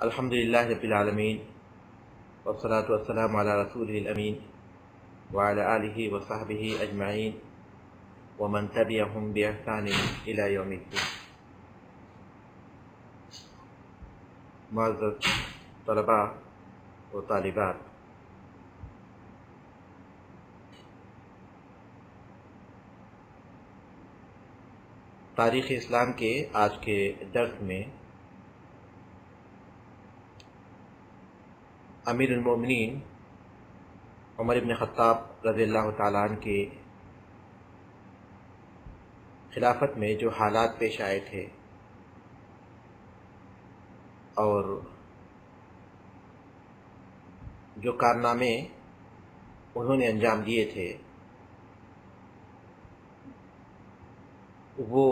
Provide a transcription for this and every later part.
الحمدللہ رب العالمین والصلاة والسلام علی رسولہ الامین وعلی آلہ وصحبہ اجمعین ومن تبعہم بإحسان الی یوم الدین۔ معزز طلباء و طالبات، تاریخ اسلام کے آج کے درس میں امیر المومنین عمر بن خطاب رضی اللہ تعالیٰ عنہ کے خلافت میں جو حالات پیش آئے تھے اور جو کارنامے انہوں نے انجام دیے تھے وہ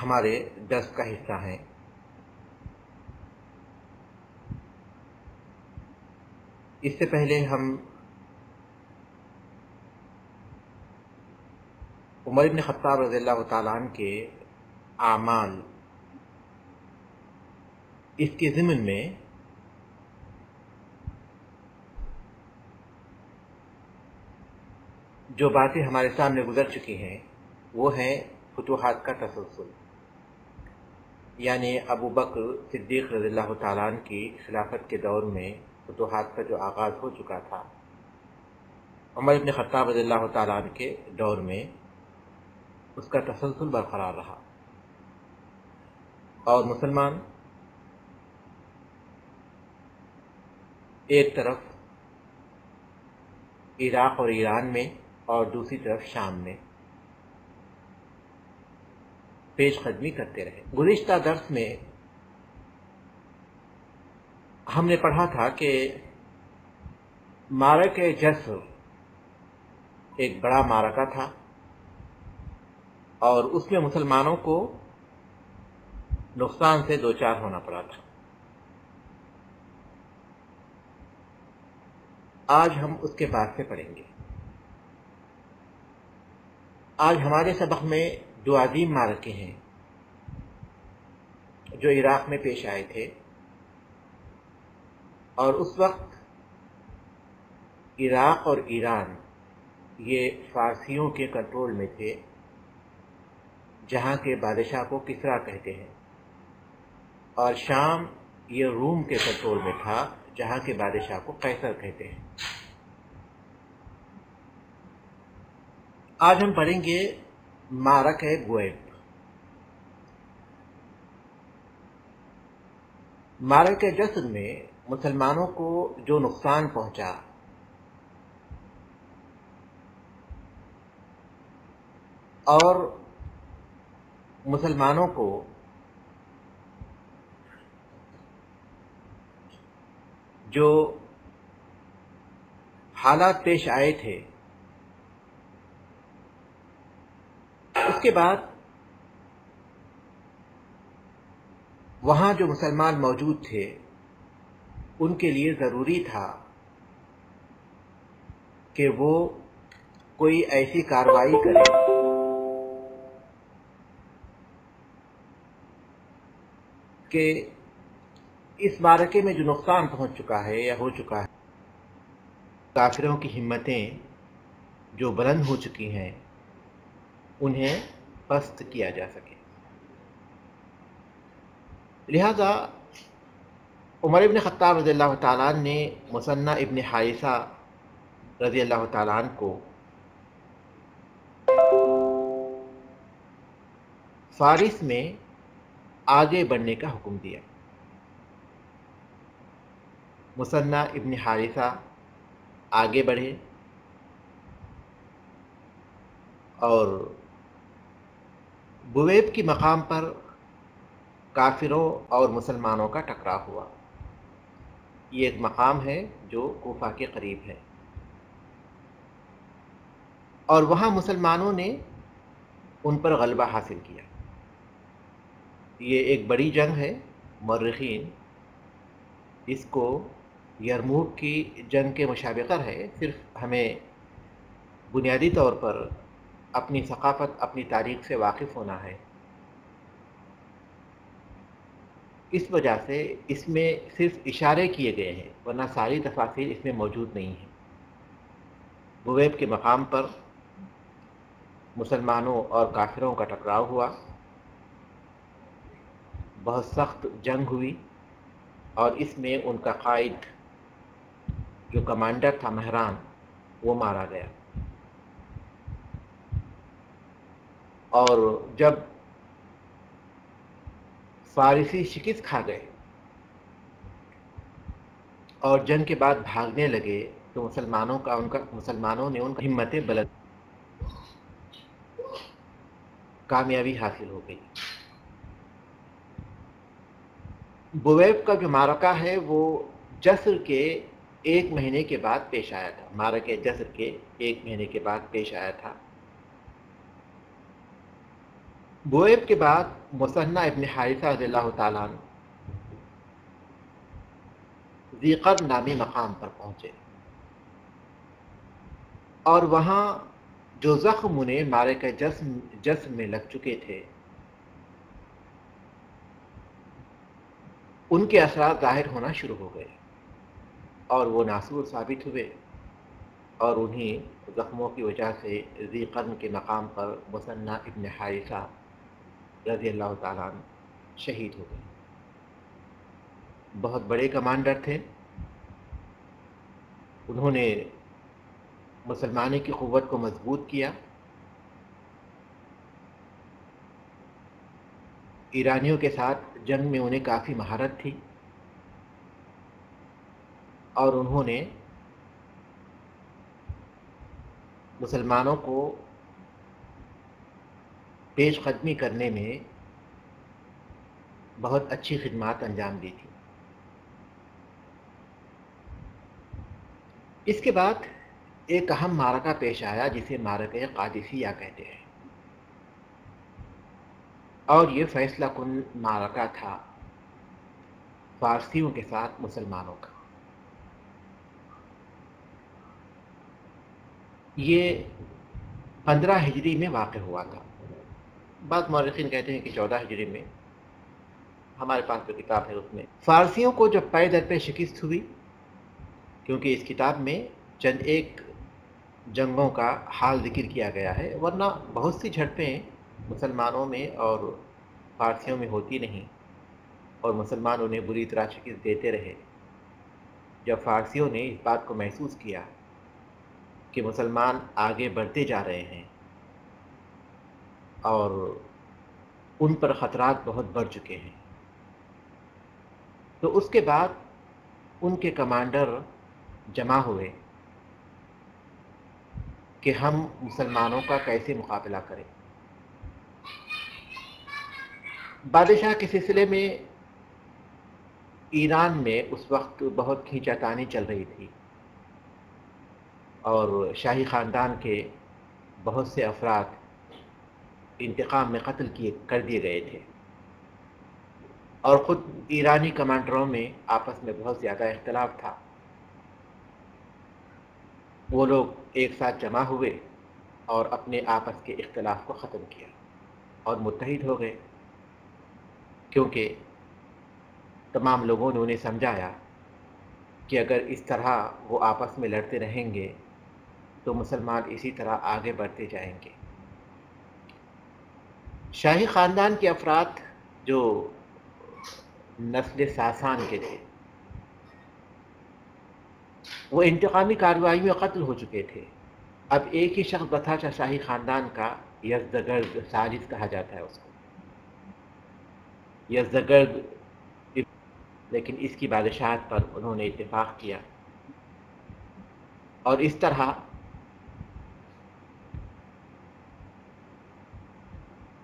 ہمارے درس کا حصہ ہیں۔ اس سے پہلے ہم عمر بن خطاب رضی اللہ تعالیٰ عنہ کے اعمال اس کے ضمن میں جو باتیں ہمارے سامنے گزر چکی ہیں وہ ہیں فتوحات کا تسلسل، یعنی ابو بکر صدیق رضی اللہ تعالیٰ عنہ کی خلافت کے دور میں فتوحات کا جو آغاز ہو چکا تھا، عمر بن خطاب رضی اللہ تعالیٰ عنہ کے دور میں اس کا تسلسل برقرار رہا اور مسلمان ایک طرف عراق اور ایران میں اور دوسری طرف شام میں پیش قدمی کرتے رہے۔ گزشتہ درس میں ہم نے پڑھا تھا کہ معرکہ جسر ایک بڑا معرکہ تھا اور اس میں مسلمانوں کو نقصان سے دوچار ہونا پڑا تھا۔ آج ہم اس کے بعد سے پڑھیں گے۔ آج ہمارے سبق میں دو عظیم معرکے ہیں جو عراق میں پیش آئے تھے، اور اس وقت عراق اور ایران یہ فارسیوں کے کنٹرول میں تھے، جہاں کے بادشاہ کو کسریٰ کہتے ہیں، اور شام یہ روم کے کنٹرول میں تھا، جہاں کے بادشاہ کو قیصر کہتے ہیں۔ آج ہم پڑھیں گے معرکہ بوئیب۔ معرکہ جسر میں مسلمانوں کو جو نقصان پہنچا اور مسلمانوں کو جو حالات پیش آئے تھے، اس کے بعد وہاں جو مسلمان موجود تھے ان کے لیے ضروری تھا کہ وہ کوئی ایسی کارروائی کرے کہ اس معرکے میں جو نقصان پہنچ چکا ہے یا ہو چکا ہے، کافروں کی ہمتیں جو بلند ہو چکی ہیں انہیں پست کیا جا سکے۔ لہذا عمر بن خطاب رضی اللہ تعالیٰ عنہ نے مثنی ابن حارثہ رضی اللہ تعالیٰ عنہ کو فارس میں آگے بڑھنے کا حکم دیا۔ مثنی ابن حارثہ آگے بڑھے اور بویب کی مقام پر کافروں اور مسلمانوں کا ٹکراؤ ہوا۔ یہ ایک مقام ہے جو کوفہ کے قریب ہے، اور وہاں مسلمانوں نے ان پر غلبہ حاصل کیا۔ یہ ایک بڑی جنگ ہے، مورخین اس کو یرموک کی جنگ کے مشابہ کر ہے۔ صرف ہمیں بنیادی طور پر اپنی ثقافت، اپنی تاریخ سے واقف ہونا ہے۔ اس وجہ سے اس میں صرف اشارے کیے گئے ہیں، ورنہ ساری تفاصیل اس میں موجود نہیں ہیں۔ بویب کے مقام پر مسلمانوں اور کافروں کا ٹکراؤ ہوا، بہت سخت جنگ ہوئی، اور اس میں ان کا قائد جو کمانڈر تھا مہران، وہ مارا گیا۔ اور جب فارسی شکست کھا گئے اور جنگ کے بعد بھاگنے لگے تو مسلمانوں نے ان کا ہمتیں بلند، کامیابی حاصل ہو گئی۔ بویب کا جو معرکہ ہے وہ جسر کے 1 مہینے کے بعد پیش آیا تھا، معرکہ جسر کے 1 مہینے کے بعد پیش آیا تھا۔ بویب کے بعد مثنہ ابن حارثہ رضی اللہ تعالیٰ عنہ ذی قرن نامی مقام پر پہنچے، اور وہاں جو زخم انہیں معرکہ جسم میں لگ چکے تھے ان کے اثرات ظاہر ہونا شروع ہو گئے، اور وہ ناسور ثابت ہوئے، اور انہیں زخموں کی وجہ سے ذی قرن کے مقام پر مثنہ ابن حارثہ رضی اللہ تعالیٰ عنہ شہید ہو گئے۔ بہت بڑے کمانڈر تھے، انہوں نے مسلمانوں کی قوت کو مضبوط کیا، ایرانیوں کے ساتھ جنگ میں انہیں کافی مہارت تھی، اور انہوں نے مسلمانوں کو پیش قدمی کرنے میں بہت اچھی خدمات انجام دی تھی۔ اس کے بعد ایک اہم معرکہ پیش آیا جسے معرکہ قادسیہ کہتے ہیں، اور یہ فیصلہ کن معرکہ تھا فارسیوں کے ساتھ مسلمانوں کا۔ یہ 15 ہجری میں واقع ہوا تھا، بعض مورخین کہتے ہیں کہ 14 ہجری میں، ہمارے پاس جو کتاب ہے اس میں فارسیوں کو جب پے در پہ شکست ہوئی، کیونکہ اس کتاب میں چند ایک جنگوں کا حال ذکر کیا گیا ہے، ورنہ بہت سی جھڑپیں مسلمانوں میں اور فارسیوں میں ہوتی نہیں، اور مسلمان انہیں بری طرح شکست دیتے رہے۔ جب فارسیوں نے اس بات کو محسوس کیا کہ مسلمان آگے بڑھتے جا رہے ہیں اور ان پر خطرات بہت بڑھ چکے ہیں، تو اس کے بعد ان کے کمانڈر جمع ہوئے کہ ہم مسلمانوں کا کیسے مقابلہ کریں۔ بادشاہ کے سلسلے میں ایران میں اس وقت بہت کھینچا تانی چل رہی تھی، اور شاہی خاندان کے بہت سے افراد انتقام میں قتل کر دیے گئے تھے، اور خود ایرانی کمانڈروں میں آپس میں بہت زیادہ اختلاف تھا۔ وہ لوگ ایک ساتھ جمع ہوئے اور اپنے آپس کے اختلاف کو ختم کیا اور متحد ہو گئے، کیونکہ تمام لوگوں نے انہیں سمجھایا کہ اگر اس طرح وہ آپس میں لڑتے رہیں گے تو مسلمان اسی طرح آگے بڑھتے جائیں گے۔ شاہی خاندان کے افراد جو نسل ساسان کے تھے وہ انتقامی کارروائی میں قتل ہو چکے تھے۔ اب ایک ہی شخص بچا تھا شاہی خاندان کا، یزدگرد ساجد کہا جاتا ہے اس کو، یزدگرد، لیکن اس کی بادشاہت پر انہوں نے اتفاق کیا، اور اس طرح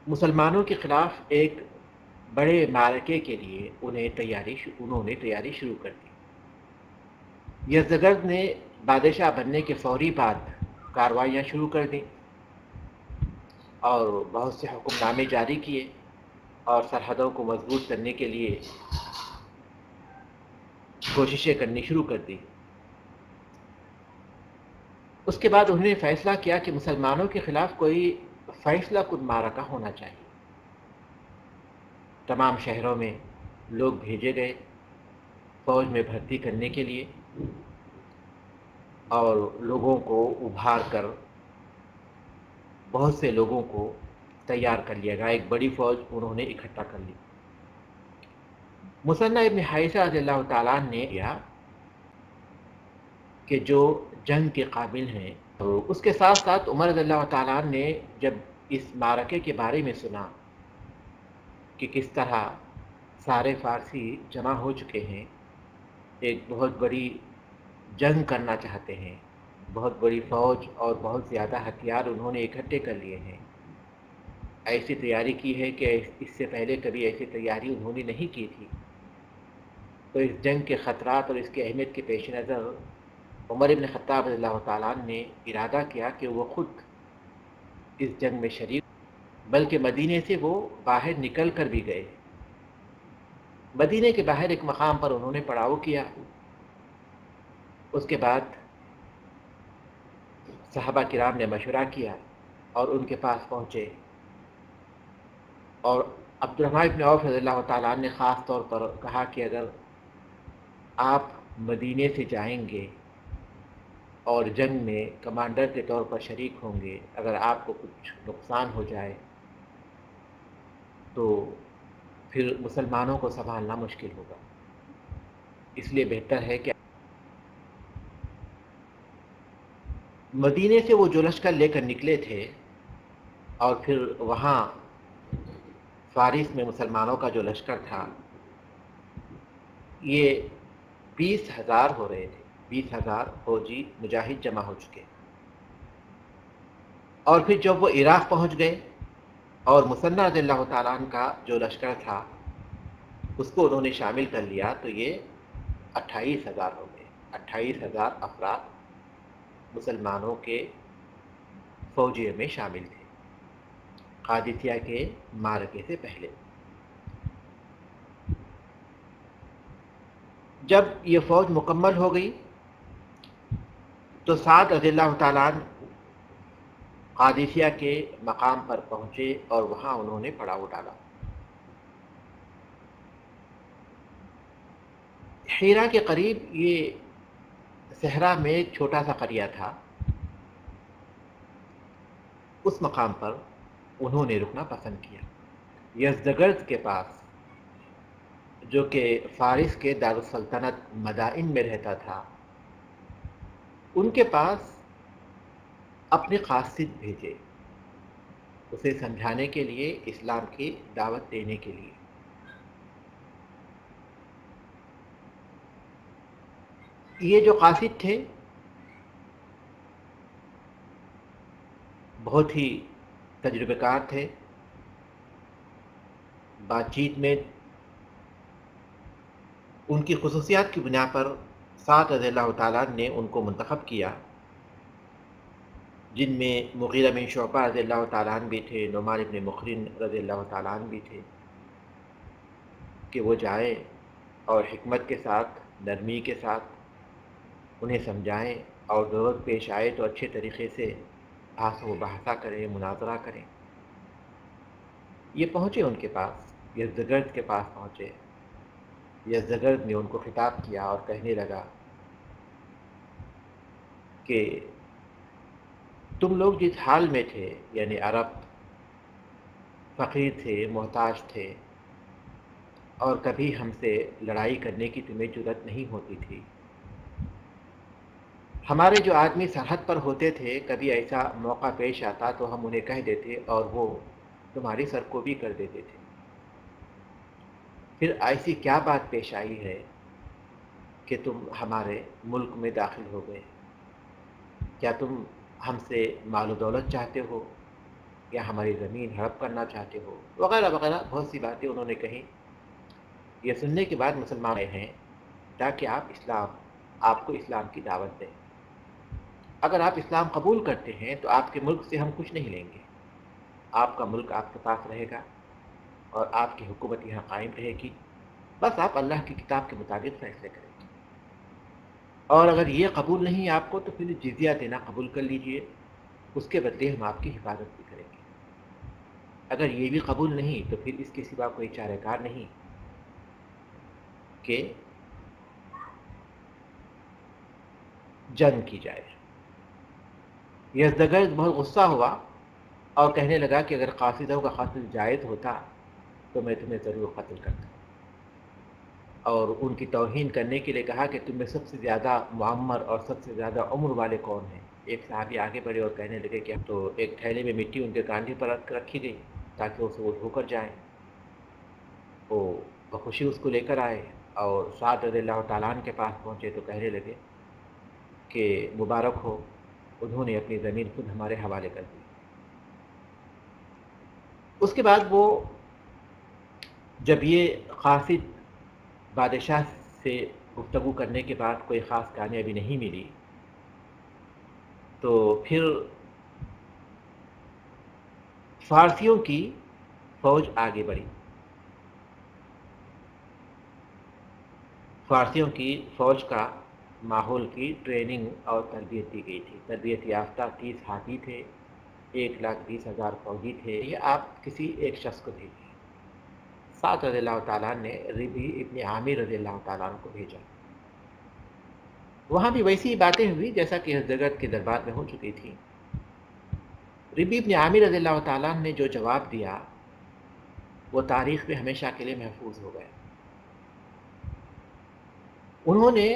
مسلمانوں کے خلاف ایک بڑے معرکے کے لیے انہوں نے تیاری شروع کر دی۔ یزدگرد نے بادشاہ بننے کے فوری بعد کارروائیاں شروع کر دیں اور بہت سے حکم نامے جاری کیے، اور سرحدوں کو مضبوط کرنے کے لیے کوششیں کرنی شروع کر دی۔ اس کے بعد انہوں نے فیصلہ کیا کہ مسلمانوں کے خلاف کوئی فیصلہ کن معرکہ ہونا چاہیے۔ تمام شہروں میں لوگ بھیجے گئے فوج میں بھرتی کرنے کے لیے، اور لوگوں کو ابھار کر بہت سے لوگوں کو تیار کر لیا گیا، ایک بڑی فوج انہوں نے اکٹھا کر لی۔ مثنیٰ ابن حارثہ رضی اللہ تعالیٰ عنہ نے کیا کہ جو جنگ کے قابل ہیں، تو اس کے ساتھ ساتھ عمر رضی اللہ تعالیٰ عنہ نے جب اس معرکے کے بارے میں سنا کہ کس طرح سارے فارسی جمع ہو چکے ہیں، ایک بہت بڑی جنگ کرنا چاہتے ہیں، بہت بڑی فوج اور بہت زیادہ ہتھیار انہوں نے اکٹھے کر لیے ہیں، ایسی تیاری کی ہے کہ اس سے پہلے کبھی ایسی تیاری انہوں نے نہیں کی تھی، تو اس جنگ کے خطرات اور اس کی اہمیت کے پیش نظر عمر بن خطاب رضی اللہ تعالیٰ عنہ نے ارادہ کیا کہ وہ خود اس جنگ میں شریک، بلکہ مدینے سے وہ باہر نکل کر بھی گئے۔ مدینے کے باہر ایک مقام پر انہوں نے پڑاؤ کیا، اس کے بعد صحابہ کرام نے مشورہ کیا اور ان کے پاس پہنچے، اور عبد الرحمن بن عوف رضی اللہ تعالیٰ عنہ نے خاص طور پر کہا کہ اگر آپ مدینے سے جائیں گے اور جنگ میں کمانڈر کے طور پر شریک ہوں گے، اگر آپ کو کچھ نقصان ہو جائے تو پھر مسلمانوں کو سنبھالنا مشکل ہوگا، اس لیے بہتر ہے کہ مدینے سے وہ جو لشکر لے کر نکلے تھے اور پھر وہاں فارس میں مسلمانوں کا جو لشکر تھا یہ 20,000 ہو رہے تھے، 20,000 فوجی مجاہد جمع ہو چکے، اور پھر جب وہ عراق پہنچ گئے اور مثنیٰ رضی اللہ تعالیٰ عنہ کا جو لشکر تھا اس کو انہوں نے شامل کر لیا، تو یہ 28,000 ہو گئے، 28,000 افراد مسلمانوں کے فوجیوں میں شامل تھے قادسیہ کے معرکے سے پہلے۔ جب یہ فوج مکمل ہو گئی تو سعد رضی اللہ تعالیٰ عنہ قادسیہ کے مقام پر پہنچے اور وہاں انہوں نے پڑاؤ ڈالا۔ حیرہ کے قریب یہ صحرا میں ایک چھوٹا سا قریہ تھا، اس مقام پر انہوں نے رکنا پسند کیا۔ یزدگرد کے پاس، جو کہ فارس کے دارالسلطنت مدائن میں رہتا تھا، ان کے پاس اپنے قاصد بھیجے اسے سمجھانے کے لیے، اسلام کی دعوت دینے کے لیے۔ یہ جو قاصد تھے بہت ہی تجربہ کار تھے، بات چیت میں ان کی خصوصیات کی بنا پر سعد رضی اللہ تعالیٰ نے ان کو منتخب کیا، جن میں مغیرہ بن شعبہ رضی اللہ تعالیٰ عنہ بھی تھے، نعمان بن مقرن رضی اللہ تعالیٰ عنہ بھی تھے، کہ وہ جائیں اور حکمت کے ساتھ، نرمی کے ساتھ انہیں سمجھائیں، اور ضرورت پیش آئے تو اچھے طریقے سے بحث و مباحثہ کریں، مناظرہ کریں۔ یہ پہنچے ان کے پاس، یزدگرد کے پاس پہنچے۔ یزدگرد نے ان کو خطاب کیا اور کہنے لگا کہ تم لوگ جس حال میں تھے، یعنی عرب فقیر تھے، محتاج تھے، اور کبھی ہم سے لڑائی کرنے کی تمہیں جرأت نہیں ہوتی تھی۔ ہمارے جو آدمی سرحد پر ہوتے تھے، کبھی ایسا موقع پیش آتا تو ہم انہیں کہہ دیتے اور وہ تمہاری سرکوبی کر دیتے تھے۔ پھر ایسی کیا بات پیش آئی ہے کہ تم ہمارے ملک میں داخل ہو گئے؟ کیا تم ہم سے مال و دولت چاہتے ہو یا ہماری زمین ہڑپ کرنا چاہتے ہو؟ وغیرہ وغیرہ بہت سی باتیں انہوں نے کہیں۔ یہ سننے کے بعد مسلمان آئے ہیں تاکہ آپ کو اسلام کی دعوت دیں۔ اگر آپ اسلام قبول کرتے ہیں تو آپ کے ملک سے ہم کچھ نہیں لیں گے، آپ کا ملک آپ کے پاس رہے گا اور آپ کی حکومت یہاں قائم رہے گی، بس آپ اللہ کی کتاب کے مطابق فیصلے کریں گے۔ اور اگر یہ قبول نہیں آپ کو تو پھر جزیہ دینا قبول کر لیجئے، اس کے بدلے ہم آپ کی حفاظت بھی کریں گے۔ اگر یہ بھی قبول نہیں تو پھر اس کے سوا کوئی چارہ کار نہیں، کہ جنگ کی جائے۔ یزدگرد بہت غصہ ہوا اور کہنے لگا کہ اگر قاصدوں کا قتل جائز ہوتا تو میں تمہیں ضرور قتل کرتا، اور ان کی توہین کرنے کے لیے کہا کہ تم میں سب سے زیادہ معمر اور سب سے زیادہ عمر والے کون ہیں؟ ایک صحابی آگے بڑھے اور کہنے لگے کہ تو ایک تھیلے میں مٹی ان کے کاندھے پر رکھی گئی تاکہ اسے وہ دھو کر جائیں۔ وہ بخوشی اس کو لے کر آئے اور سعد رضی اللہ تعالیٰ عنہ کے پاس پہنچے تو کہنے لگے کہ مبارک ہو، انہوں نے اپنی زمین خود ہمارے حوالے کر دی۔ اس کے بعد وہ جب یہ قاصد بادشاہ سے گفتگو کرنے کے بعد کوئی خاص کامیابی نہیں ملی تو پھر فارسیوں کی فوج آگے بڑھی۔ فارسیوں کی فوج کا ماحول کی ٹریننگ اور تربیت دی گئی تھی۔ تربیت یافتہ 30 ہاتھی تھے، 1,20,000 فوجی تھے۔ یہ آپ کسی ایک شخص کو بھیجیے۔ سعد رضی اللہ تعالیٰ نے ربی ابن عامر رضی اللہ تعالیٰ کو بھیجا۔ وہاں بھی ویسی ہی باتیں ہوئی جیسا کہ یزدگرد کے دربار میں ہو چکی تھی۔ ربی ابن عامر رضی اللہ تعالیٰ نے جو جواب دیا وہ تاریخ میں ہمیشہ کے لیے محفوظ ہو گئے۔ انہوں نے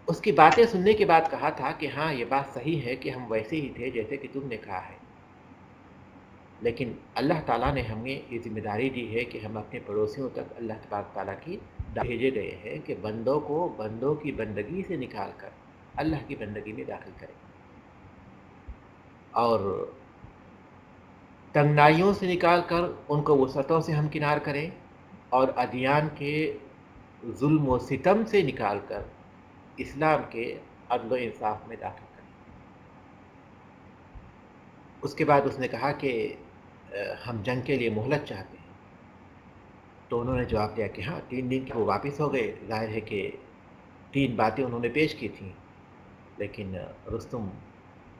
اس کی باتیں سننے کے بعد کہا تھا کہ ہاں یہ بات صحیح ہے کہ ہم ویسے ہی تھے جیسے کہ تم نے کہا ہے، لیکن اللہ تعالیٰ نے ہمیں یہ ذمہ داری دی ہے کہ ہم اپنے پڑوسیوں تک اللہ تبارک تعالیٰ کی بھیجے گئے ہیں کہ بندوں کو بندوں کی بندگی سے نکال کر اللہ کی بندگی میں داخل کریں، اور تنگنائیوں سے نکال کر ان کو وسعتوں سے ہمکنار کریں، اور ادیان کے ظلم و ستم سے نکال کر اسلام کے عدل و انصاف میں داخل کریں۔ اس کے بعد اس نے کہا کہ ہم جنگ کے لیے مہلت چاہتے ہیں۔ تو انہوں نے جواب دیا کہ ہاں 3 دن کے وہ واپس ہو گئے۔ ظاہر ہے کہ 3 باتیں انہوں نے پیش کی تھیں، لیکن رستم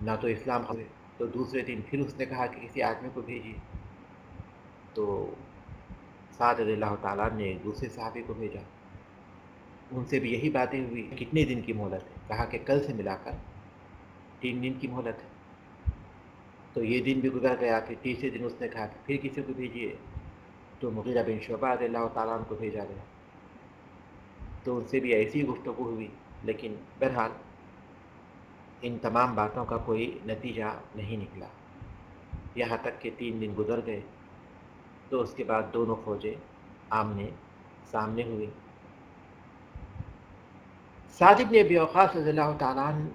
نہ تو اسلام ہوئے۔ تو دوسرے دن پھر اس نے کہا کہ کسی آدمی کو بھیجیے، تو سعد رضی اللہ تعالیٰ نے دوسرے صحابی کو بھیجا، ان سے بھی یہی باتیں ہوئی۔ کتنے دن کی مہلت ہے؟ کہا کہ کل سے ملا کر 3 دن کی مہلت ہے۔ تو یہ دن بھی گزر گیا، پھر تیسرے دن اس نے کہا کہ پھر کسی کو بھیجیے، تو مغیرہ بن شعبہ رضی اللہ تعالیٰ عنہ کو بھیجا گیا۔ تو ان سے بھی ایسی گفتگو ہوئی، لیکن بہرحال ان تمام باتوں کا کوئی نتیجہ نہیں نکلا، یہاں تک کہ 3 دن گزر گئے۔ تو اس کے بعد دونوں فوجیں آمنے سامنے ہوئی۔ سعد بن ابی وقاص رضی اللہ تعالیٰ عنہ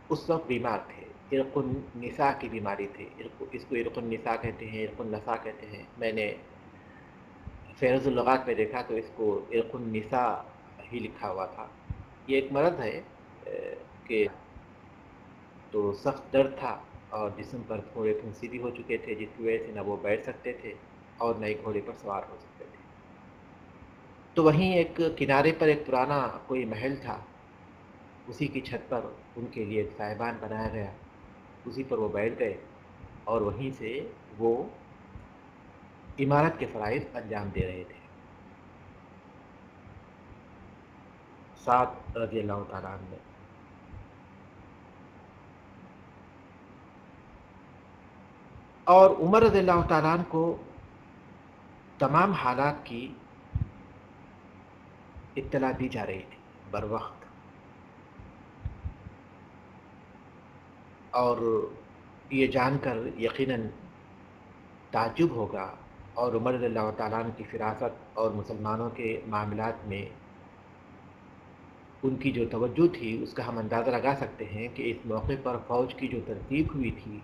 اس وقت بیمار تھے، عرق النساء کی بیماری تھی۔ اس کو عرق النساء کہتے ہیں، عرق النساء کہتے ہیں۔ میں نے فہرست اللغات میں دیکھا تو اس کو عرق النساء ہی لکھا ہوا تھا۔ یہ ایک مرض ہے کہ تو سخت درد تھا اور جسم پر تھوڑے پھنسی بھی ہو چکے تھے، جس کی وجہ سے نہ وہ بیٹھ سکتے تھے اور نہ ہی گھوڑے پر سوار ہو سکتے تھے۔ تو وہیں ایک کنارے پر ایک پرانا کوئی محل تھا، اسی کی چھت پر ان کے لیے ایک سائبان بنایا گیا، اسی پر وہ بیٹھ گئے اور وہیں سے وہ عمارت کے فرائض انجام دے رہے تھے۔ سعد رضی اللہ تعالیٰ عنہ نے اور عمر رضی اللہ تعالیٰ عنہ کو تمام حالات کی اطلاع دی جا رہی تھی بر وقت، اور یہ جان کر یقیناً تعجب ہوگا، اور عمر رضی اللہ تعالیٰ عنہ کی فراست اور مسلمانوں کے معاملات میں ان کی جو توجہ تھی اس کا ہم اندازہ لگا سکتے ہیں کہ اس موقع پر فوج کی جو ترتیب ہوئی تھی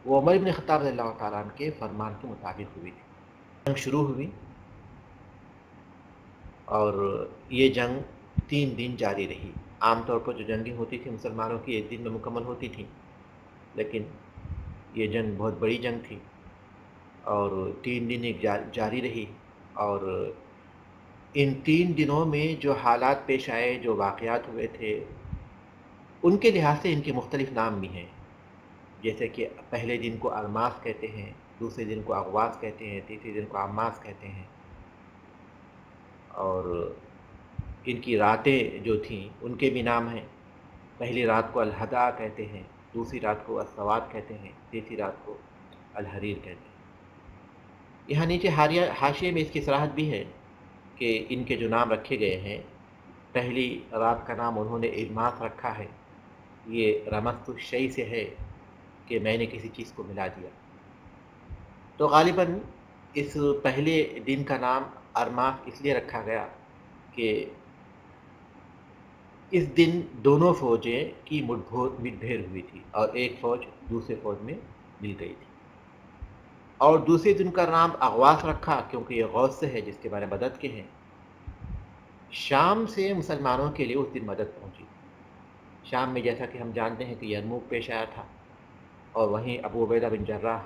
وہ عمر بن خطاب رضی اللہ تعالیٰ عنہ کے فرمان کے مطابق ہوئی تھی۔ جنگ شروع ہوئی اور یہ جنگ 3 دن جاری رہی۔ عام طور پر جو جنگیں ہوتی تھیں مسلمانوں کی 1 دن میں مکمل ہوتی تھیں، لیکن یہ جنگ بہت بڑی جنگ تھی اور 3 دن ایک جاری رہی، اور ان 3 دنوں میں جو حالات پیش آئے، جو واقعات ہوئے تھے، ان کے لحاظ سے ان کے مختلف نام بھی ہیں، جیسے کہ پہلے دن کو ارماس کہتے ہیں، دوسرے دن کو اغواس کہتے ہیں، تیسرے دن کو عماس کہتے ہیں، اور ان کی راتیں جو تھیں ان کے بھی نام ہیں. پہلی رات کو الہدا کہتے ہیں، دوسری رات کو السواد کہتے ہیں، تیسری رات کو الحریر کہتے ہیں. یہاں نیچے حاشیے میں اس کی صراحت بھی ہے کہ ان کے جو نام رکھے گئے ہیں، پہلی رات کا نام انہوں نے اغماس رکھا ہے. یہ رمست الشیء سے ہے کہ میں نے کسی چیز کو ملا دیا. تو غالباً اس پہلے دن کا نام ارماس اس لیے رکھا گیا کہ اس دن دونوں فوجیں کی مٹ بھیڑ ہوئی تھی اور ایک فوج دوسرے فوج میں مل گئی تھی. اور دوسرے دن کا نام اغواس رکھا کیونکہ یہ غوث سے ہے جس کے بارے میں مدد کے ہیں. شام سے مسلمانوں کے لیے اس دن مدد پہنچی. شام میں جیسا کہ ہم جانتے ہیں کہ یرموک پیش آیا تھا، اور وہیں ابو عبیدہ بن جراح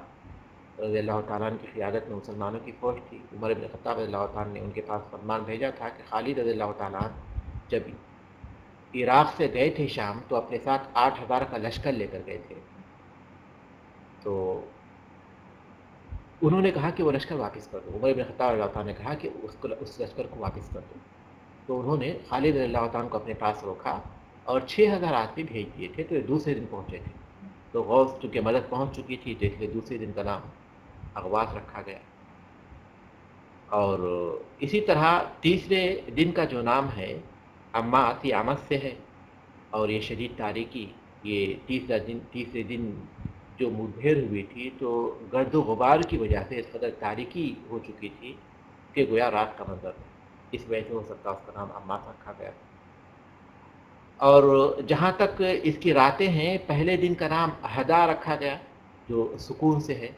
رضی اللہ تعالیٰ عنہ کی قیادت میں مسلمانوں کی فوج تھی. عمر بن خطاب رضی اللہ تعالیٰ عنہ نے ان کے پاس فرمان بھیجا تھا کہ خالد رضی اللہ تعالیٰ عنہ جب عراق سے گئے تھے شام تو اپنے ساتھ 8,000 کا لشکر لے کر گئے تھے. تو انہوں نے کہا کہ وہ لشکر واپس کر دو. عمر بن خطاب رضی اللہ تعالیٰ نے کہا کہ اس لشکر کو واپس کر دو. تو انہوں نے خالد رضی اللہ تعالیٰ کو اپنے پاس روکا اور 6,000 آدمی بھیج دیے تھے. تو یہ دوسرے دن پہنچے تھے. تو غوث چونکہ مدد پہنچ چکی تھی تو اس لیے دوسرے دن کا نام اغواس رکھا گیا. اور اسی طرح تیسرے دن کا جو نام ہے اماس، یہ امس سے ہے اور یہ شدید تاریکی. یہ تیسرے دن جو مٹبھیڑ ہوئی تھی تو گرد و غبار کی وجہ سے اس قدر تاریکی ہو چکی تھی کہ گویا رات کا منظر تھا. اس وجہ سے ہو سکتا اس کا نام اماس رکھا گیا. اور جہاں تک اس کی راتیں ہیں، پہلے دن کا نام ہدا رکھا گیا جو سکون سے ہے.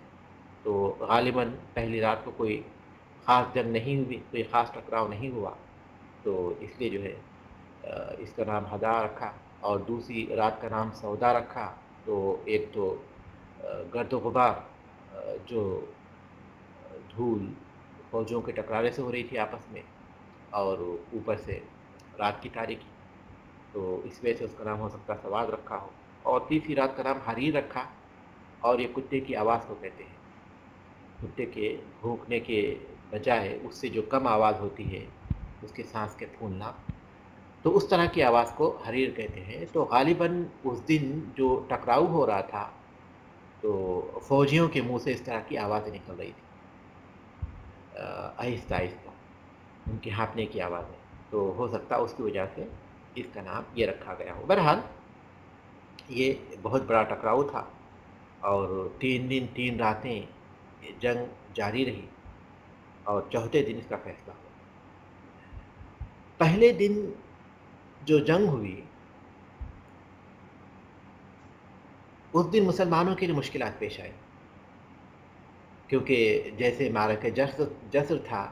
تو غالباً پہلی رات کو کوئی خاص جنگ نہیں ہوئی، کوئی خاص ٹکراؤ نہیں ہوا، تو اس لیے جو ہے اس کا نام ہدا رکھا. اور دوسری رات کا نام سودا رکھا. تو ایک تو گرد و غبار جو دھول فوجوں کے ٹکرانے سے ہو رہی تھی آپس میں، اور اوپر سے رات کی تاریکی، تو اس وجہ سے اس کا نام ہو سکتا سواد رکھا ہو. اور تیسری رات کا نام حریر رکھا، اور یہ کتے کی آواز کو کہتے ہیں. کتے کے بھونکنے کے بجائے اس سے جو کم آواز ہوتی ہے، اس کے سانس کے پھولنا، تو اس طرح کی آواز کو حریر کہتے ہیں. تو غالباً اس دن جو ٹکراؤ ہو رہا تھا تو فوجیوں کے منہ سے اس طرح کی آوازیں نکل رہی تھی، آہستہ آہستہ ان کے ہانپنے کی آوازیں. تو ہو سکتا اس کی وجہ سے اس کا نام یہ رکھا گیا ہو. بہرحال یہ بہت بڑا ٹکراؤ تھا اور 3 دن 3 راتیں جنگ جاری رہی اور چوتھے دن اس کا فیصلہ ہوا. پہلے دن جو جنگ ہوئی اس دن مسلمانوں کے لیے مشکلات پیش آئی، کیونکہ جیسے معرکہ جسر تھا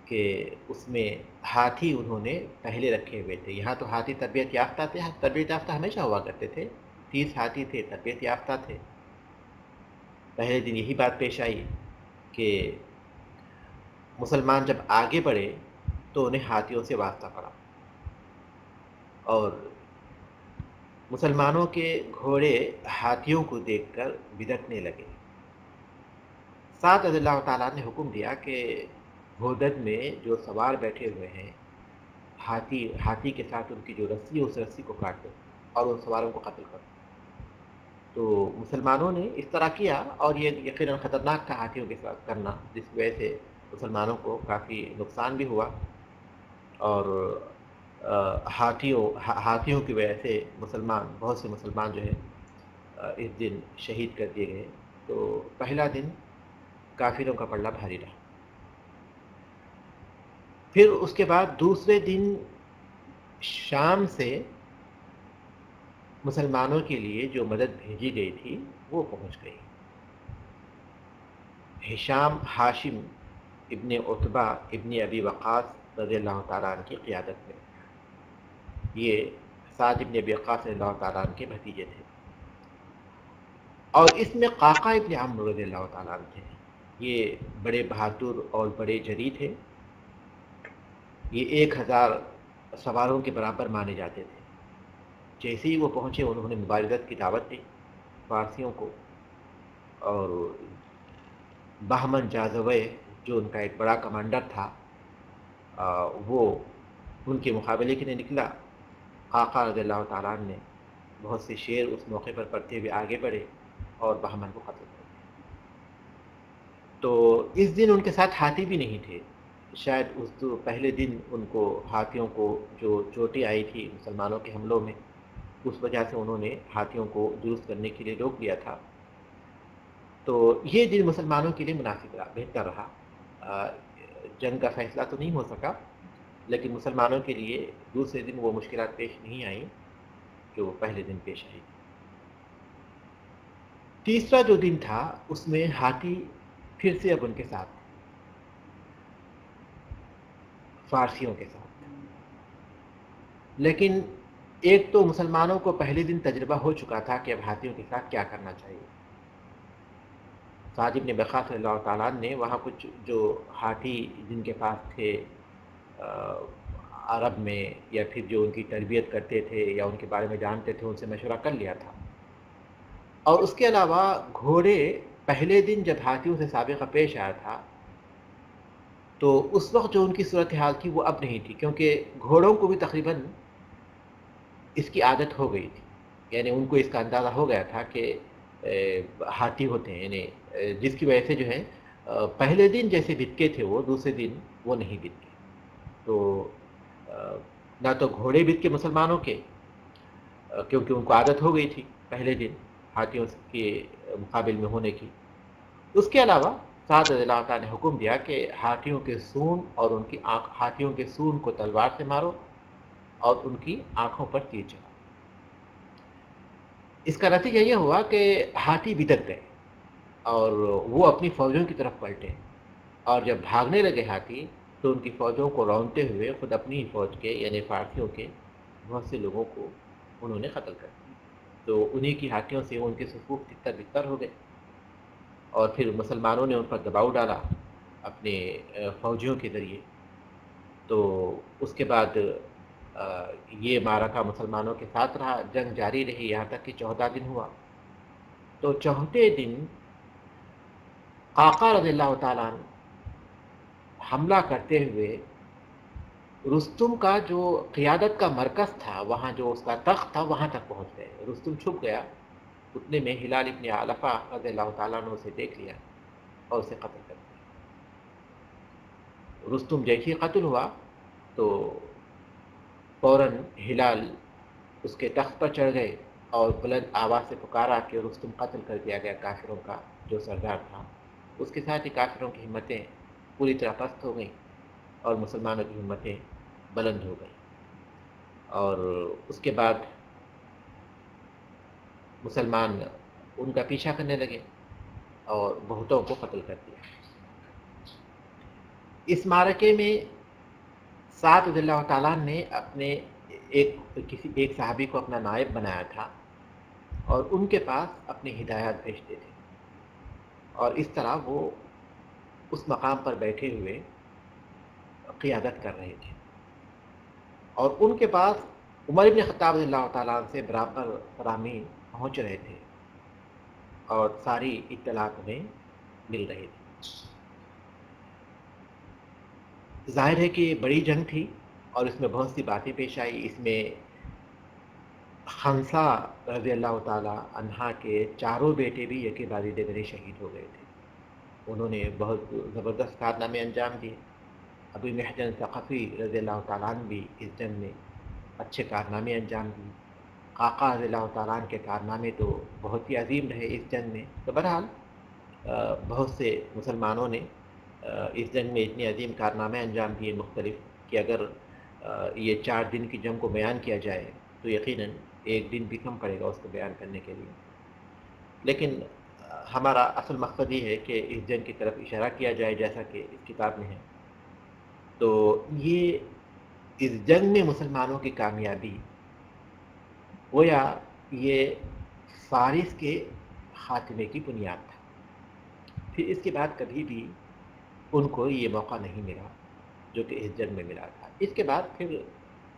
کہ اس میں ہاتھی انہوں نے پہلے رکھے ہوئے تھے. یہاں تو ہاتھی تربیت یافتہ تھے، تربیت یافتہ ہمیشہ ہوا کرتے تھے. 30 ہاتھی تھے، تربیت یافتہ تھے. پہلے دن یہی بات پیش آئی کہ مسلمان جب آگے بڑھے تو انہیں ہاتھیوں سے واسطہ پڑا، اور مسلمانوں کے گھوڑے ہاتھیوں کو دیکھ کر بدکنے لگے. سعد رضی اللہ تعالیٰ نے حکم دیا کہ گھودد میں جو سوار بیٹھے ہوئے ہیں، ہاتھی کے ساتھ ان کی جو رسی ہے اس رسی کو کاٹ دو اور ان سواروں کو قتل کر دو. تو مسلمانوں نے اس طرح کیا، اور یہ یقیناً خطرناک تھا ہاتھیوں کے ساتھ کرنا، جس وجہ سے مسلمانوں کو کافی نقصان بھی ہوا. اور ہاتھیوں کی وجہ سے بہت سے مسلمان جو ہے اس دن شہید کر دیے گئے. تو پہلا دن کافروں کا پلڑا بھاری رہا. پھر اس کے بعد دوسرے دن شام سے مسلمانوں کے لیے جو مدد بھیجی گئی تھی وہ پہنچ گئی. ہشام ہاشم ابن عتبہ ابن ابی وقاص رضی اللہ تعالیٰ عنہ کی قیادت میں. یہ سعد ابن ابی وقاص رضی اللہ تعالیٰ عنہ کے بھتیجے تھے، اور اس میں قعقاع ابن عمرو رضی اللہ تعالیٰ عنہ تھے. یہ بڑے بہادر اور بڑے جری تھے. یہ 1,000 سواروں کے برابر مانے جاتے تھے. جیسے ہی وہ پہنچے انہوں نے مبارزت کی دعوت دی فارسیوں کو، اور بہمن جازوے جو ان کا ایک بڑا کمانڈر تھا وہ ان کے مقابلے کے لیے نکلا۔ آقا رضی اللہ تعالیٰ عنہ نے بہت سے شعر اس موقع پر پڑھتے ہوئے آگے بڑھے اور بہمن کو قتل کر دیا۔ تو اس دن ان کے ساتھ ہاتھی بھی نہیں تھے، شاید اس پہلے دن ان کو ہاتھیوں کو جو چوٹیں آئی تھی مسلمانوں کے حملوں میں، اس وجہ سے انہوں نے ہاتھیوں کو درست کرنے کے لیے روک دیا تھا۔ تو یہ دن مسلمانوں کے لیے مناسب رہا، بہتر رہا۔ جنگ کا فیصلہ تو نہیں ہو سکا، لیکن مسلمانوں کے لیے دوسرے دن وہ مشکلات پیش نہیں آئیں جو پہلے دن پیش آئی۔ تیسرا جو دن تھا اس میں ہاتھی پھر سے اب ان کے ساتھ، فارسیوں کے ساتھ، لیکن ایک تو مسلمانوں کو پہلے دن تجربہ ہو چکا تھا کہ اب ہاتھیوں کے ساتھ کیا کرنا چاہیے۔ سعد بن وقاص رضی اللہ تعالیٰ نے وہاں کچھ جو ہاتھی جن کے پاس تھے عرب میں، یا پھر جو ان کی تربیت کرتے تھے یا ان کے بارے میں جانتے تھے، ان سے مشورہ کر لیا تھا۔ اور اس کے علاوہ گھوڑے پہلے دن جب ہاتھیوں سے سابقہ پیش آیا تھا تو اس وقت جو ان کی صورتحال تھی وہ اب نہیں تھی، کیونکہ گھوڑوں کو بھی تقریباً اس کی عادت ہو گئی تھی، یعنی ان کو اس کا اندازہ ہو گیا تھا کہ ہاتھی ہوتے ہیں، یعنی جس کی وجہ سے جو ہے پہلے دن جیسے بتکے تھے وہ دوسرے دن وہ نہیں بتکے۔ تو نہ تو گھوڑے بتکے مسلمانوں کے، کیونکہ ان کو عادت ہو گئی تھی پہلے دن ہاتھیوں کے مقابل میں ہونے کی۔ اس کے علاوہ سعد رضی اللہ تعالیٰ نے حکم دیا کہ ہاتھیوں کے سون اور ان کی ہاتھیوں کے سون کو تلوار سے مارو اور ان کی آنکھوں پر تیر چلا۔ اس کا نتیجہ یہ ہوا کہ ہاتھی بتک گئے اور وہ اپنی فوجوں کی طرف پلٹے، اور جب بھاگنے لگے ہاتھی تو ان کی فوجوں کو رونتے ہوئے خود اپنی فوج کے یعنی فارسیوں کے بہت سے لوگوں کو انہوں نے قتل کر دیا۔ تو انہی کی ہاتھیوں سے ان کے صفوف تتر بتر ہو گئے، اور پھر مسلمانوں نے ان پر دباؤ ڈالا اپنے فوجیوں کے ذریعے۔ تو اس کے بعد یہ معرکہ مسلمانوں کے ساتھ رہا، جنگ جاری رہی یہاں تک کہ 14 دن ہوا۔ تو چوتھے دن آقا رضی اللہ تعالیٰ عنہ حملہ کرتے ہوئے رستم کا جو قیادت کا مرکز تھا، وہاں جو اس کا تخت تھا، وہاں تک پہنچ گئے۔ رستم چھپ گیا، اتنے میں ہلال ابن علفہ رضی اللہ تعالیٰ عنہ اسے دیکھ لیا اور اسے قتل کر دیا۔ رستم جیسے ہی قتل ہوا تو فوراً ہلال اس کے تخت پر چڑھ گئے اور بلند آواز سے پکارا کہ رستم قتل کر دیا گیا، کافروں کا جو سردار تھا۔ اس کے ساتھ ہی کافروں کی ہمتیں پوری طرح پست ہو گئیں اور مسلمانوں کی ہمتیں بلند ہو گئیں، اور اس کے بعد مسلمان ان کا پیچھا کرنے لگے اور بہتوں کو قتل کر دیا۔ اس معرکے میں سعد رضی اللہ تعالیٰ نے اپنے ایک صحابی کو اپنا نائب بنایا تھا اور ان کے پاس اپنی ہدایات بھیجتے تھے، اور اس طرح وہ اس مقام پر بیٹھے ہوئے قیادت کر رہے تھے، اور ان کے پاس عمر بن خطاب رضی اللہ تعالیٰ عنہ سے برابر فرامین پہنچ رہے تھے اور ساری اطلاعات انہیں مل رہی تھی۔ ظاہر ہے کہ یہ بڑی جنگ تھی اور اس میں بہت سی باتیں پیش آئی۔ اس میں خنسا رضی اللہ تعالیٰ عنہا کے چاروں بیٹے بھی یکے بعد دیگرے شہید ہو گئے تھے، انہوں نے بہت زبردست کارنامے انجام دیے۔ ابو محجن ثقفی رضی اللہ تعالیٰ عنہ بھی اس جنگ میں اچھے کارنامے انجام دیے۔ آقا رضی اللہ تعالیٰ عنہ کے کارنامے تو بہت ہی عظیم رہے اس جنگ میں۔ تو بہرحال بہت سے مسلمانوں نے اس جنگ میں اتنے عظیم کارنامے انجام دیے مختلف کہ اگر یہ 4 دن کی جنگ کو بیان کیا جائے تو یقیناً 1 دن بھی کم پڑے گا اس کو بیان کرنے کے لیے، لیکن ہمارا اصل مقصد یہ ہے کہ اس جنگ کی طرف اشارہ کیا جائے جیسا کہ اس کتاب میں ہے۔ تو یہ اس جنگ میں مسلمانوں کی کامیابی گویا یہ فارس کے خاتمے کی بنیاد تھا۔ پھر اس کے بعد کبھی بھی ان کو یہ موقع نہیں ملا جو کہ اس جنگ میں ملا تھا۔ اس کے بعد پھر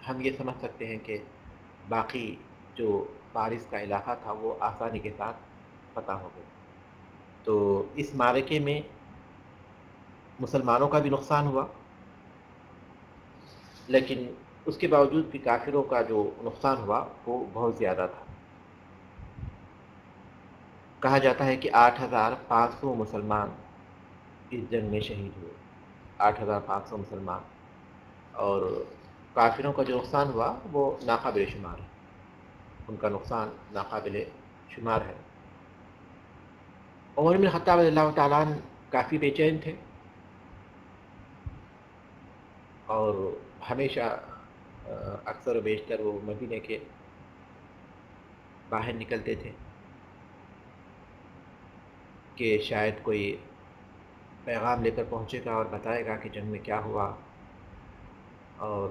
ہم یہ سمجھ سکتے ہیں کہ باقی جو فارس کا علاقہ تھا وہ آسانی کے ساتھ فتح ہو گیا۔ تو اس معرکے میں مسلمانوں کا بھی نقصان ہوا، لیکن اس کے باوجود بھی کافروں کا جو نقصان ہوا وہ بہت زیادہ تھا۔ کہا جاتا ہے کہ 8,500 مسلمان اس جنگ میں شہید ہوئے، 8,500 مسلمان، اور کافروں کا جو نقصان ہوا وہ ناقابل شمار ہے، ان کا نقصان ناقابل شمار ہے۔ عمر بن خطاب رضی اللہ تعالیٰ عنہ کافی بے چین تھے، اور ہمیشہ اکثر و بیشتر وہ مدینے کے باہر نکلتے تھے کہ شاید کوئی پیغام لے کر پہنچے گا اور بتائے گا کہ جنگ میں کیا ہوا اور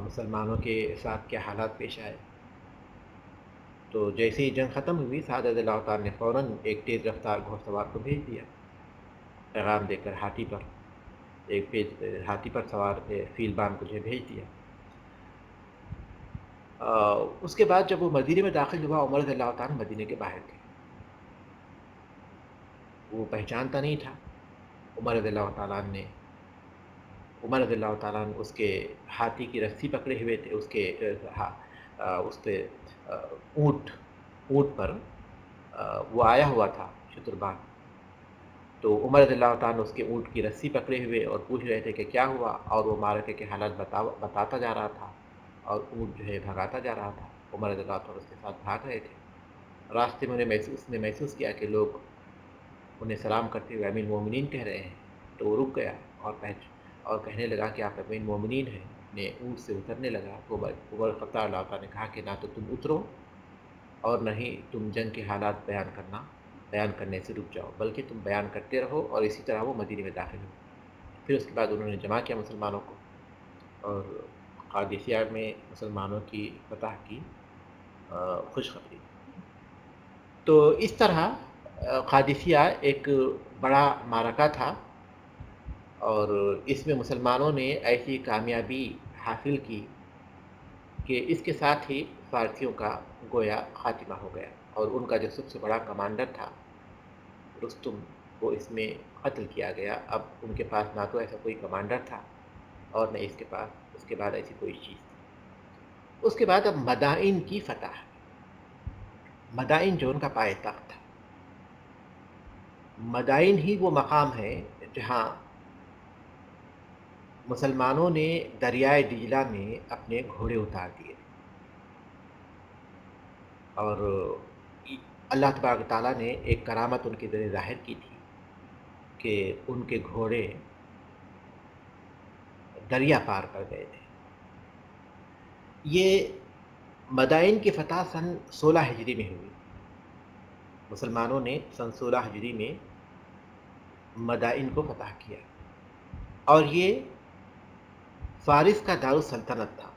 مسلمانوں کے ساتھ کیا حالات پیش آئے۔ تو جیسے ہی جنگ ختم ہوئی، سعد رضی اللہ تعالیٰ نے فوراً ایک تیز رفتار گھوڑ سوار کو بھیج دیا، پیغام دے کر ہاتھی پر، ایک ہاتھی پر سوار فیلبان کو جو بھیج دیا۔ اس کے بعد جب وہ مدینے میں داخل ہوا، عمر رضی اللہ تعالیٰ مدینے کے باہر تھے، وہ پہچانتا نہیں تھا۔ عمر رضی اللہ تعالیٰ نے اس کے ہاتھی کی رسی پکڑے ہوئے تھے، اس پہ اونٹ پر وہ آیا ہوا تھا شتربان، تو عمر رضی اللہ تعالیٰ اس کے اونٹ کی رسی پکڑے ہوئے اور پوچھ رہے تھے کہ کیا ہوا، اور وہ معرکے کے حالات بتاتا جا رہا تھا، اور اونٹ جو ہے بھگاتا جا رہا تھا۔ عمر رضی اللہ تعالیٰ اس کے ساتھ بھاگ رہے تھے۔ راستے میں اس نے محسوس کیا کہ لوگ انہیں سلام کرتے ہوئے امیر المومنین کہہ رہے ہیں، تو وہ رک گیا اور کہنے لگا کہ آپ امیر المومنین ہیں۔ نے اونٹ سے اترنے لگا تو عمر خطاب اللہ تعالیٰ نے کہا کہ نہ تو تم اترو اور نہ ہی تم جنگ کے حالات بیان کرنے سے رک جاؤ، بلکہ تم بیان کرتے رہو، اور اسی طرح وہ مدینے میں داخل ہو۔ پھر اس کے بعد انہوں نے جمع کیا مسلمانوں کو اور قادسیہ میں مسلمانوں کی فتح کی خوشخبری۔ تو اس طرح قادسیہ ایک بڑا معرکہ تھا، اور اس میں مسلمانوں نے ایسی کامیابی حاصل کی کہ اس کے ساتھ ہی فارسیوں کا گویا خاتمہ ہو گیا، اور ان کا جو سب سے بڑا کمانڈر تھا رستم، وہ اس میں قتل کیا گیا۔ اب ان کے پاس نہ تو ایسا کوئی کمانڈر تھا اور نہ اس کے بعد ایسی کوئی چیز تھی۔ اس کے بعد اب مدائن کی فتح، مدائن جو ان کا پائے تخت تھا، مدائن ہی وہ مقام ہے جہاں مسلمانوں نے دریائے دجلہ میں اپنے گھوڑے اتار دیے، اور اللہ تبارک تعالیٰ نے ایک کرامت ان کے ذریعے ظاہر کی تھی کہ ان کے گھوڑے دریا پار کر گئے تھے۔ یہ مدائن کی فتح سن 16 ہجری میں ہوئی۔ مسلمانوں نے سن 16 ہجری میں مدائن کو فتح کیا، اور یہ فارس کا دارالسلطنت تھا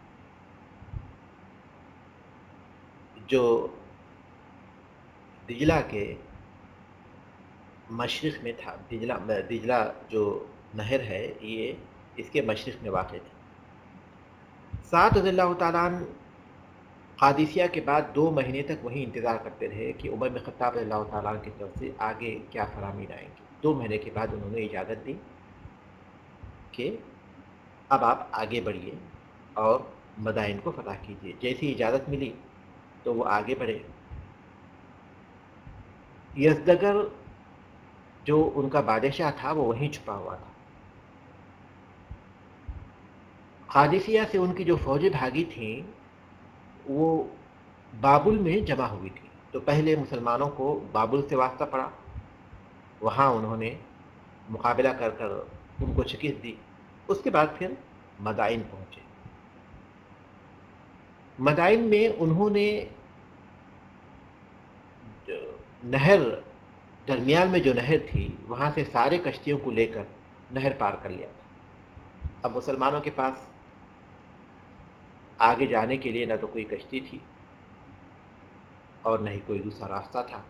جو دجلہ کے مشرق میں تھا۔ دجلہ جو نہر ہے یہ اس کے مشرق میں واقع تھی۔ سعد رضی اللہ تعالیٰ عنہ قادسیہ کے بعد 2 مہینے تک وہیں انتظار کرتے رہے کہ عمر بن خطاب رضی اللہ تعالیٰ عنہ کی طرف سے آگے کیا فرامین آئیں گی۔ 2 مہینے کے بعد انہوں نے اجازت دی کہ اب آپ آگے بڑھیے اور مدائن کو فتح کیجیے۔ جیسی اجازت ملی تو وہ آگے بڑھے۔ یزدگرد جو ان کا بادشاہ تھا وہ وہیں چھپا ہوا تھا۔ قادسیہ سے ان کی جو فوجیں بھاگی تھیں وہ بابل میں جمع ہوئی تھی، تو پہلے مسلمانوں کو بابل سے واسطہ پڑا، وہاں انہوں نے مقابلہ کر ان کو شکست دی۔ اس کے بعد پھر مدائن پہنچے۔ مدائن میں انہوں نے نہر، درمیان میں جو نہر تھی وہاں سے سارے کشتیوں کو لے کر نہر پار کر لیا تھا۔ اب مسلمانوں کے پاس آگے جانے کے لیے نہ تو کوئی کشتی تھی اور نہ ہی کوئی دوسرا راستہ تھا۔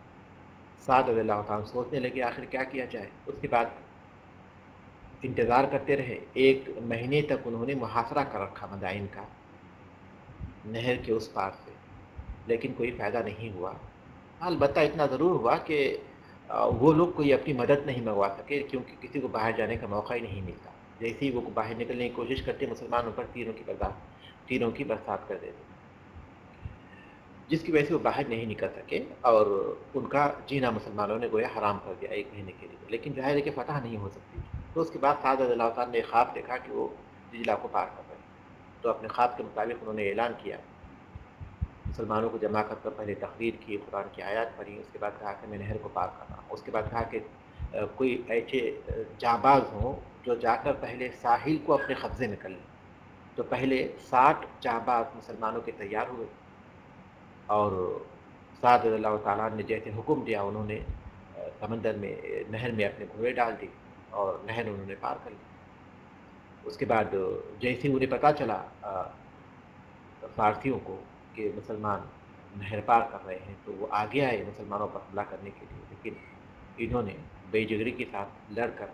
سعد رضی اللہ تعالیٰ سوچنے لگے آخر کیا کیا جائے۔ اس کے بعد انتظار کرتے رہے۔ 1 مہینے تک انہوں نے محاصرہ کر رکھا مدائن کا نہر کے اس پار سے، لیکن کوئی فائدہ نہیں ہوا۔ البتہ اتنا ضرور ہوا کہ وہ لوگ کوئی اپنی مدد نہیں منگوا سکے، کیونکہ کسی کو باہر جانے کا موقع ہی نہیں ملتا۔ جیسے ہی وہ باہر نکلنے کی کوشش کرتے مسلمانوں پر تیروں کی برسات کر دیتے، جس کی وجہ سے وہ باہر نہیں نکل سکے اور ان کا جینا مسلمانوں نے گویا حرام کر دیا 1 مہینے کے لیے، لیکن ظاہر ہے کہ فتح نہیں ہو سکتی۔ تو اس کے بعد سعد رضی اللہ تعالیٰ نے خواب دیکھا کہ وہ دجلہ کو پار کر رہے ہیں، تو اپنے خواب کے مطابق انہوں نے اعلان کیا، مسلمانوں کو جمع کر پہلے تقریر کی، قرآن کی آیات پڑھی، اس کے بعد کہا کہ میں نہر کو پار کر رہا ہوں، اس کے بعد کہا کہ کوئی ایسے جانباز ہوں جو جا کر پہلے ساحل کو اپنے قبضے میں کر لیں۔ تو پہلے 60 جانباز مسلمانوں کے تیار ہوئے، اور سعد رضی اللہ تعالیٰ نے جیسے حکم دیا انہوں نے سمندر میں نہر میں اپنے گھوڑے ڈال دی اور نہر انہوں نے پار کر لی۔ اس کے بعد جیسے انہیں پتہ چلا فارسیوں کو کہ مسلمان نہر پار کر رہے ہیں، تو وہ آگے آئے مسلمانوں پر حملہ کرنے کے لیے، لیکن انہوں نے بے جگری کے ساتھ لڑ کر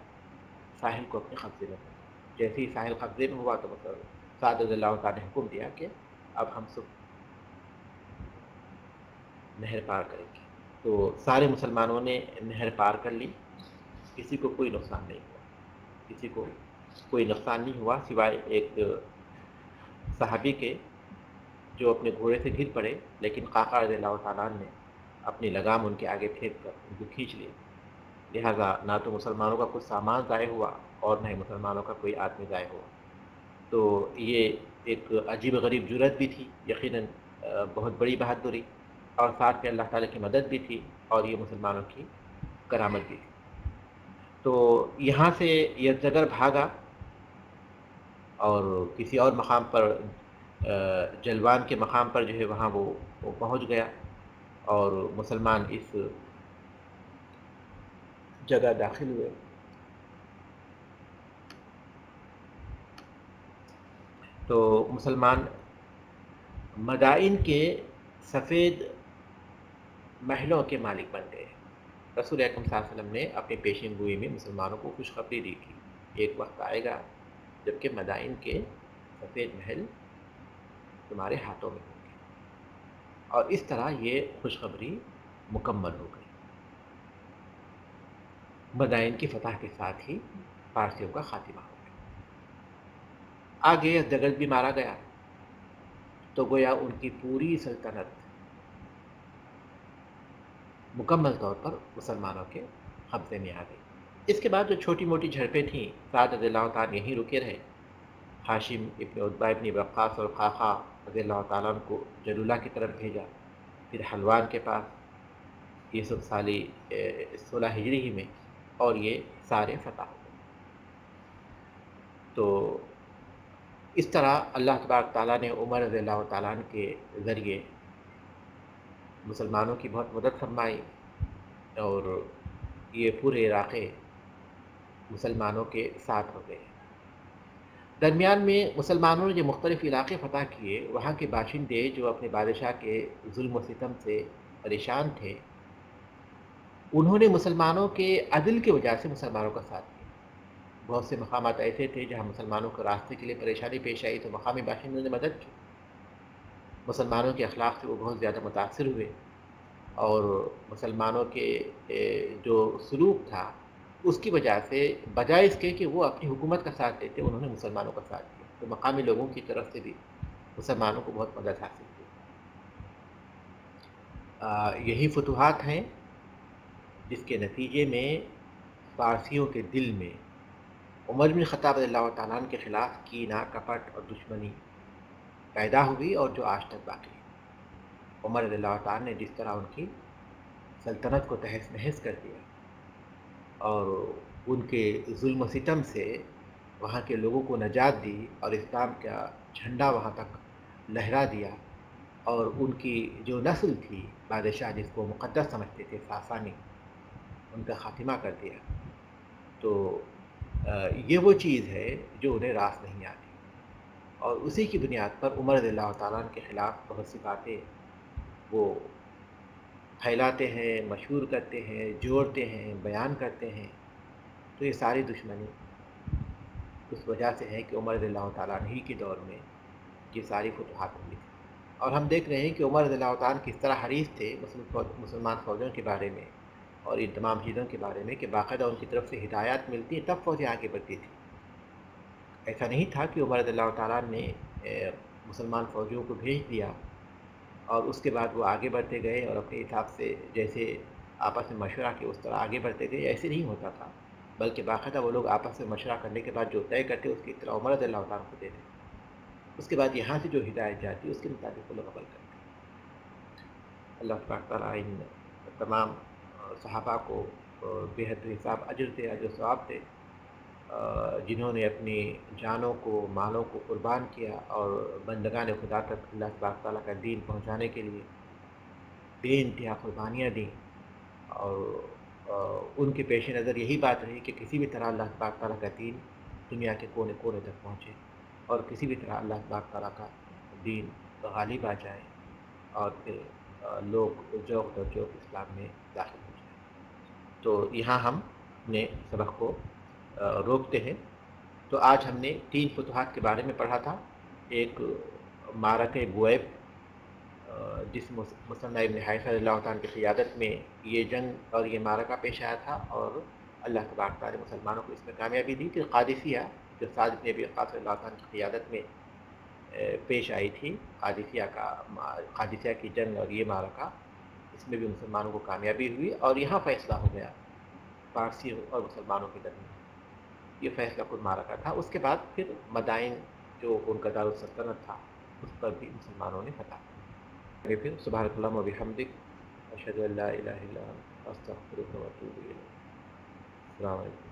ساحل کو اپنے قبضے میں کر لیا۔ جیسے ہی ساحل قبضے میں ہوا تو سعد رضی اللہ تعالیٰ نے حکم دیا کہ اب ہم سب نہر پار کریں گے۔ تو سارے مسلمانوں نے نہر پار کر لی، کسی کو کوئی نقصان نہیں ہوا، کسی کو کوئی نقصان نہیں ہوا سوائے ایک صحابی کے جو اپنے گھوڑے سے گر پڑے، لیکن قعقاع رضی اللہ تعالیٰ نے اپنی لگام ان کے آگے پھینک کر ان کو کھینچ لی، لہٰذا نہ تو مسلمانوں کا کچھ سامان ضائع ہوا اور نہ ہی مسلمانوں کا کوئی آدمی ضائع ہوا۔ تو یہ ایک عجیب غریب جرأت بھی تھی، یقیناً بہت بڑی بہادری، اور ساتھ میں اللہ تعالیٰ کی مدد بھی تھی، اور یہ مسلمانوں کی کرامت بھی تھی۔ تو یہاں سے یزدگر بھاگا اور کسی اور مقام پر جلوان کے مقام پر جو ہے وہاں وہ پہنچ گیا، اور مسلمان اس جگہ داخل ہوئے۔ تو مسلمان مدائن کے سفید محلوں کے مالک بن گئے۔ رسول اکرم صلی اللہ علیہ وسلم نے اپنی پیشین گوئی میں مسلمانوں کو خوشخبری دی تھی، ایک وقت آئے گا جبکہ مدائن کے سفید محل تمہارے ہاتھوں میں ہوں گے، اور اس طرح یہ خوشخبری مکمل ہو گئی۔ مدائن کی فتح کے ساتھ ہی فارسیوں کا خاتمہ ہو گیا۔ آگے یزدگرد بھی مارا گیا، تو گویا ان کی پوری سلطنت مکمل طور پر مسلمانوں کے قبضے میں آ گئی۔ اس کے بعد جو چھوٹی موٹی جھڑپیں تھیں، سعد رضی اللہ تعالیٰ یہیں رکے رہے۔ ہاشم ابن عتبہ ابن وقاص اور قعقاع رضی اللہ تعالیٰ کو جلولہ کی طرف بھیجا، پھر حلوان کے پاس، یہ سب سال 16 ہجری ہی میں، اور یہ سارے فتح ہو گئے۔ تو اس طرح اللہ تبارک تعالیٰ نے عمر رضی اللہ تعالیٰ کے ذریعے مسلمانوں کی بہت مدد فرمائی، اور یہ پورے علاقے مسلمانوں کے ساتھ ہو گئے۔ درمیان میں مسلمانوں نے جو مختلف علاقے فتح کیے، وہاں کے باشندے جو اپنے بادشاہ کے ظلم و ستم سے پریشان تھے، انہوں نے مسلمانوں کے عدل کی وجہ سے مسلمانوں کا ساتھ دیا۔ بہت سے مقامات ایسے تھے جہاں مسلمانوں کو راستے کے لیے پریشانی پیش آئی تو مقامی باشندوں نے مدد کی۔ مسلمانوں کے اخلاق سے وہ بہت زیادہ متاثر ہوئے، اور مسلمانوں کے جو سلوک تھا اس کی وجہ سے بجائے اس کے کہ وہ اپنی حکومت کا ساتھ دیتے، انہوں نے مسلمانوں کا ساتھ دیا، تو مقامی لوگوں کی طرف سے بھی مسلمانوں کو بہت مدد حاصل ہوئی۔ یہی فتوحات ہیں جس کے نتیجے میں فارسیوں کے دل میں عمر بن خطاب رضی اللہ تعالیٰ عنہ کے خلاف کینہ، کپٹ اور دشمنی پیدا ہوئی، اور جو آج تک باقی ہے۔ عمر رضی اللہ تعالیٰ نے جس طرح ان کی سلطنت کو تہس نہس کر دیا، اور ان کے ظلم و ستم سے وہاں کے لوگوں کو نجات دی، اور اسلام کا جھنڈا وہاں تک لہرا دیا، اور ان کی جو نسل تھی بادشاہ جس کو مقدس سمجھتے تھے ساسانی، ان کا خاتمہ کر دیا۔ تو یہ وہ چیز ہے جو انہیں راس نہیں آتی، اور اسی کی بنیاد پر عمر رضی اللہ تعالیٰ عنہ کے خلاف بہت سی باتیں وہ پھیلاتے ہیں، مشہور کرتے ہیں، جوڑتے ہیں، بیان کرتے ہیں۔ تو یہ ساری دشمنی اس وجہ سے ہے کہ عمر رضی اللہ تعالیٰ عنہ کے دور میں یہ ساری فتوحات ہوئی تھی، اور ہم دیکھ رہے ہیں کہ عمر رضی اللہ تعالیٰ عنہ کس طرح حریص تھے مسلمان فوجوں کے بارے میں اور ان تمام چیزوں کے بارے میں کہ باقاعدہ ان کی طرف سے ہدایات ملتی ہیں تب فوجیں آگے بڑھتی تھی۔ ایسا نہیں تھا کہ عمر رضی اللہ تعالیٰ نے مسلمان فوجیوں کو بھیج دیا اور اس کے بعد وہ آگے بڑھتے گئے اور اپنے حساب سے جیسے آپس میں مشورہ کیا اس طرح آگے بڑھتے گئے، ایسے نہیں ہوتا تھا، بلکہ باقاعدہ وہ لوگ آپس میں مشورہ کرنے کے بعد جو طے کرتے اس کی اطلاع عمر رضی اللہ تعالیٰ کو دیتے، اس کے بعد یہاں سے جو ہدایت جاتی اس کے مطابق وہ لوگ عمل کرتے۔ اللہ تبارک تعالیٰ ان تمام صحابہ کو بے حد حساب اجر دے، اجر و ثواب دے، جنہوں نے اپنی جانوں کو مالوں کو قربان کیا اور بندگان خدا تک اللہ تبارک تعالیٰ کا دین پہنچانے کے لیے بے انتہا قربانیاں دیں، اور ان کے پیش نظر یہی بات رہی کہ کسی بھی طرح اللہ تبارک تعالیٰ کا دین دنیا کے کونے کونے تک پہنچے اور کسی بھی طرح اللہ تبارک تعالیٰ کا دین غالب آ جائے اور پھر لوگ ذوق در ذوق اسلام میں داخل ہو جائیں۔ تو یہاں ہم اپنے سبق کو روکتے ہیں۔ تو آج ہم نے 3 فتوحات کے بارے میں پڑھا تھا۔ ایک معرکہ بویب، جس مصنف ابن حیث رضی اللہ تعالیٰ کی قیادت میں یہ جنگ اور یہ معرکہ پیش آیا تھا، اور اللہ تبارک تعالیٰ نے مسلمانوں کو اس میں کامیابی دی تھی۔ قادسیہ جو سعد بن ابی وقاص رضی اللہ تعالیٰ کی قیادت میں پیش آئی تھی، قادسیہ کی جنگ اور یہ معرکہ، اس میں بھی مسلمانوں کو کامیابی ہوئی اور یہاں فیصلہ ہو گیا پارسی اور مسلمانوں کے درمیان۔ یہ فیصلہ کن معرکہ تھا۔ اس کے بعد پھر مدائن جو ان کا دارالسلطنت تھا اس پر بھی مسلمانوں نے فتح کی۔ پھر سبحانک اللہم و بحمدک، اشہد ان لا الہ الا انت، استغفرک و اتوب الیک۔ السلام علیکم۔